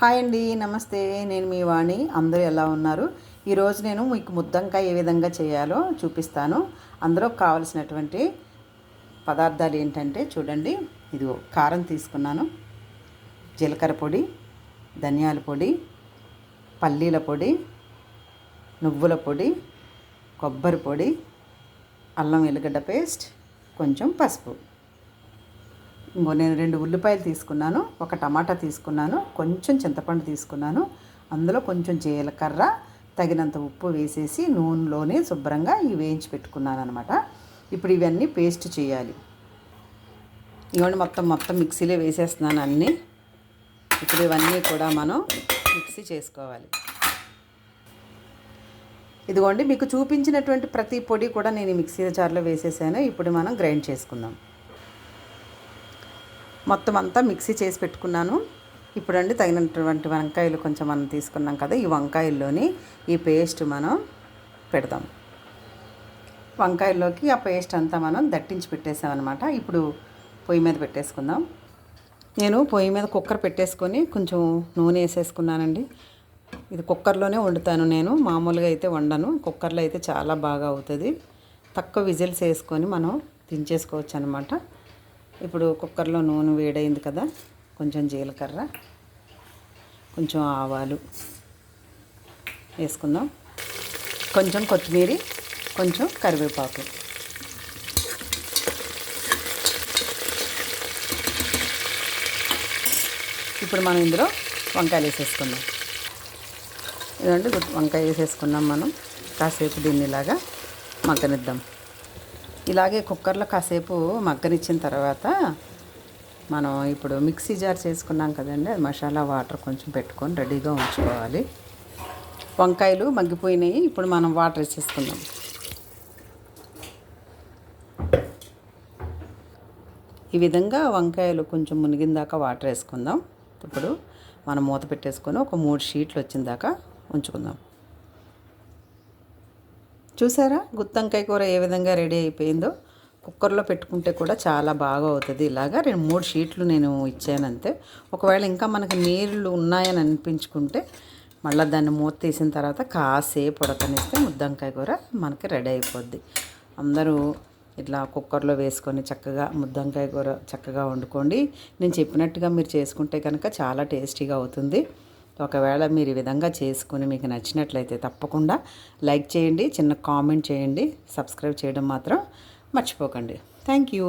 Hi అండి, నమస్తే. నేను మీ వాణి. అందరూ ఎలా ఉన్నారు? ఈరోజు నేను మీకు ముద్దంకాయ ఏ విధంగా చేయాలో చూపిస్తాను. అందులో కావలసినటువంటి పదార్థాలు ఏంటంటే చూడండి. ఇదిగో కారం తీసుకున్నాను, జీలకర్ర పొడి, ధనియాల పొడి, పల్లీల పొడి, నువ్వుల పొడి, కొబ్బరి పొడి, అల్లం వెల్లిగడ్డ పేస్ట్, కొంచెం పసుపు. నేను 2 ఉల్లిపాయలు తీసుకున్నాను, ఒక టమాటా తీసుకున్నాను, కొంచెం చింతపండు తీసుకున్నాను. అందులో కొంచెం జీలకర్ర, తగినంత ఉప్పు వేసేసి నూనెలోనే శుభ్రంగా ఇవి వేయించి పెట్టుకున్నాను అనమాట. ఇప్పుడు ఇవన్నీ పేస్ట్ చేయాలి. ఇవన్నీ మొత్తం మిక్సీలో వేసేస్తున్నాను అన్నీ. ఇప్పుడు ఇవన్నీ కూడా మనం మిక్సీ చేసుకోవాలి. ఇదిగోండి, మీకు చూపించినటువంటి ప్రతి పొడి కూడా నేను మిక్సీ జార్లో వేసేసాను. ఇప్పుడు మనం గ్రైండ్ చేసుకుందాం. మొత్తం అంతా మిక్సీ చేసి పెట్టుకున్నాను. ఇప్పుడండి తగినటువంటి వంకాయలు కొంచెం మనం తీసుకున్నాం కదా, ఈ వంకాయల్లోని ఈ పేస్ట్ మనం పెడదాం. వంకాయల్లోకి ఆ పేస్ట్ అంతా మనం దట్టించి పెట్టేసామన్నమాట. ఇప్పుడు పొయ్యి మీద పెట్టేసుకుందాం. నేను పొయ్యి మీద కుక్కర్ పెట్టేసుకొని కొంచెం నూనె వేసేసుకున్నానండి. ఇది కుక్కర్లోనే వండుతాను నేను, మామూలుగా అయితే వండను. కుక్కర్లో అయితే చాలా బాగా అవుతుంది. తక్కువ విజిల్స్ వేసుకొని మనం దించేసుకోవచ్చు అనమాట. ఇప్పుడు కుక్కర్లో నూనె వేడైంది కదా, కొంచెం జీలకర్ర, కొంచెం ఆవాలు వేసుకుందాం, కొంచెం కొత్తిమీర, కొంచెం కరివేపాకు. ఇప్పుడు మనం ఇందులో వంకాయలు వేసేసుకుందాం. ఇదండి వంకాయ వేసేసుకున్నాం. మనం కాసేపు దీన్ని ఇలాగా మగ్గనిద్దాం. ఇలాగే కుక్కర్లో కాసేపు మగ్గనిచ్చిన తర్వాత మనం ఇప్పుడు మిక్సీ జార్ చేసుకున్నాం కదండి, అది మసాలా వాటర్ కొంచెం పెట్టుకొని రెడీగా ఉంచుకోవాలి. వంకాయలు మగ్గిపోయినాయి. ఇప్పుడు మనం వాటర్ వేసేసుకుందాం. ఈ విధంగా వంకాయలు కొంచెం మునిగిన దాకా వాటర్ వేసుకుందాం. ఇప్పుడు మనం మూత పెట్టేసుకొని ఒక 3 షీట్లు వచ్చిన దాకా ఉంచుకుందాం. చూసారా గుత్తొంకాయ కూర ఏ విధంగా రెడీ అయిపోయిందో. కుక్కర్లో పెట్టుకుంటే కూడా చాలా బాగా అవుతుంది. ఇలాగా 2-3 షీట్లు నేను ఇచ్చాను అంతే. ఒకవేళ ఇంకా మనకి నీళ్ళు ఉన్నాయని అనిపించుకుంటే మళ్ళీ దాన్ని మూత తీసిన తర్వాత కాసేపు ఉడకనిస్తే ముద్దంకాయ కూర మనకి రెడీ అయిపోద్ది. అందరూ ఇట్లా కుక్కర్లో వేసుకొని చక్కగా ముద్దంకాయ కూర చక్కగా వండుకోండి. నేను చెప్పినట్టుగా మీరు చేసుకుంటే కనుక చాలా టేస్టీగా అవుతుంది. ఒకవేళ మీరు ఈ విధంగా చేసుకుని మీకు నచ్చినట్లయితే తప్పకుండా లైక్ చేయండి, చిన్న కామెంట్ చేయండి, సబ్స్క్రైబ్ చేయడం మాత్రం మర్చిపోకండి. Thank you.